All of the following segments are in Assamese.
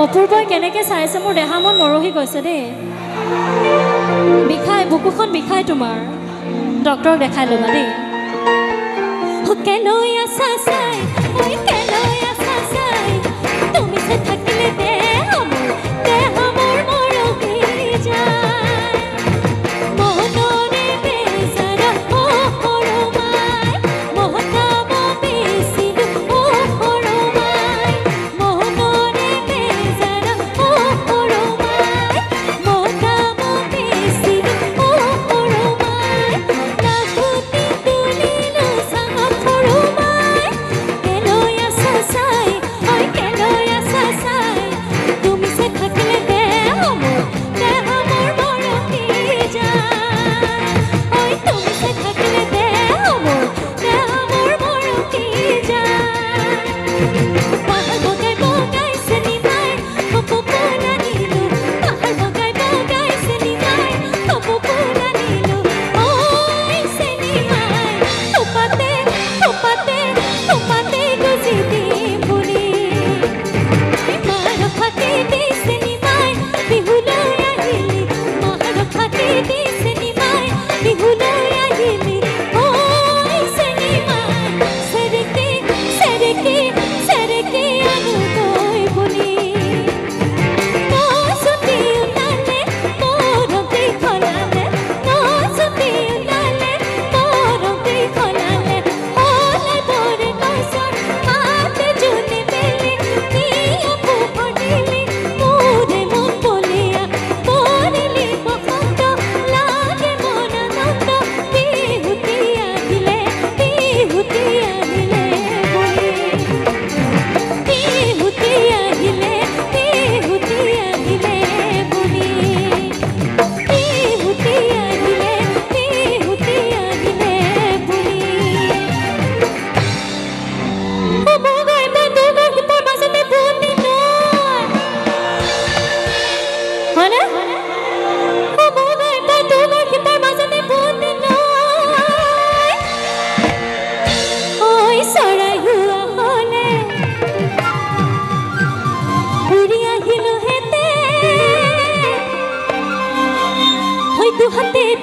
অপূৰ্বই কেনেকৈ চাইছে মোৰ দেহা মন মৰহি গৈছে দেই বিষাই বুকুখন বিষাই তোমাৰ ডক্টৰক দেখাই ল'বা দেই কেলৈ আছা চাই ঐ কেলৈ আছা চাই তুমি যে থাকিলে দেহ মোৰ মৰহি যায় মহতৰে বেজাৰা সৰমাই মহতাব বেচিলো সৰমাই মহতৰে বেজাৰা সৰমাই মহতাব বেচিলো সৰমাই নাগুতি তুলিলো চাঙত সৰমাই কেলৈ আছা চাই ঐ কেলৈ আছা চাই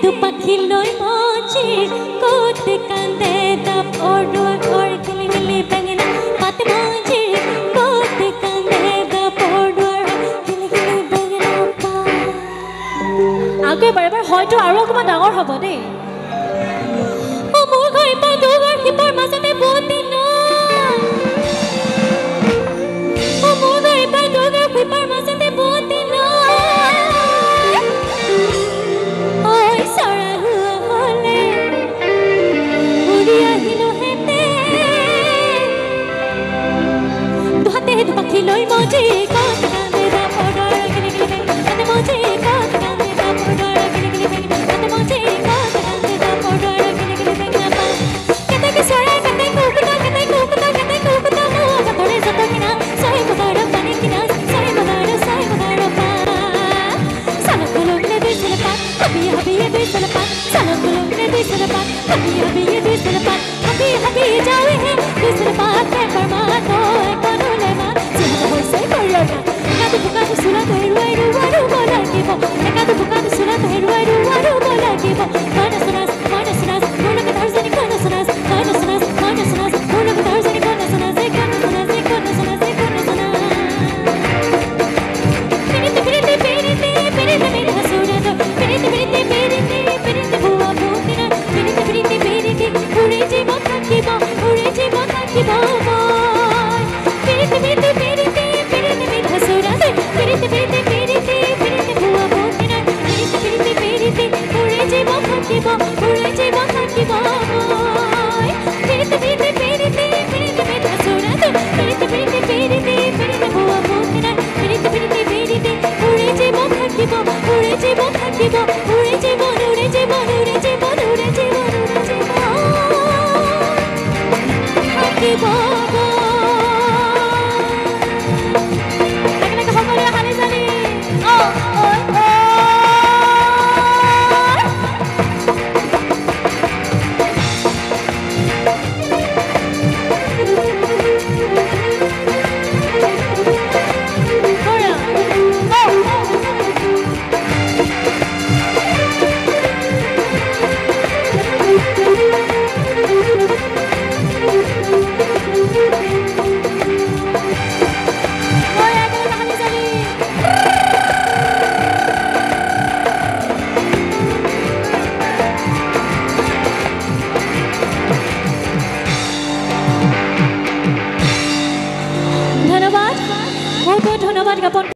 দুপাখি লৈ মজিৰ ক'ত কান্দে দাপ অৰ খেলি খেলি বেঙেনা পাত মজিৰ ক'ত কান্দে দাপ অৰ খেলি খেলি বেঙেনা পাত আগে বাৰে হয়তো আৰু অকমান ডাঙৰ হ'ব দেই ও মোৰ ঘৰ পা দুঘৰ হিপৰ মাজতে বতি ন ও মোৰ ঘৰ পা দুঘৰ হিপৰ মাজতে বতি ন ঐ চৰা হলে উৰি আহিলো হেতে দুহাতে দুপাখি লৈ মজি ক'ত কান্দে দাপৰ খেলি খেলি বেঙেনা মজি ক'ত কান্দে দাপৰ খেলি খেলি বেঙেনা মজি ক'ত কান্দে দাপৰ খেলি খেলি বেঙেনা কেতে চৰাই কেতে কুকুতা মোৰ ধৰে যত কিনা চাই বজাৰ পানী কিনা চাই বজাৰ পা সালক লংলে দিছিল পাত হাবিয়ে দিছিল পাত সালক লংলে দিছিল পাত হাবিয়ে দিছিল পাত হাবি যাওয়ে হে দিছিল পাত পেপাৰ মা তো একনুলে মা যেন হৈছে কৰিয়া একাদু বুকাদু সুলা হেৰুৱাই ৰুৱাৰু বলাগিব একাদু বুকাদু সুলা হেৰুৱাই ৰুৱাৰু বলাগিব মানসনাস মোলক ধৰজনি কোনসনাস মানসনাস মোলক ধৰজনি কোনসনাস পিৰিতে হাসুৰাটো পিৰিতে ভুৱা ভূতিনা পিৰিতে উৰি জীৱ থাকিব মই পিৰিতে হাসুৰাটো পিৰিতে ভুৱা ভূতিনা পিৰিতে উৰি জীৱ থাকিব মই পিৰিতে হাসুৰাটো পিৰিতে ভুৱা ভূতিনা পিৰিতে উৰি জীৱ থাকিব উৰি জীৱ থাকিব একেলগে সকলোৱে হালি জালি ধন্যবাদ বহুত বহুত ধন্যবাদ জ্ঞাপন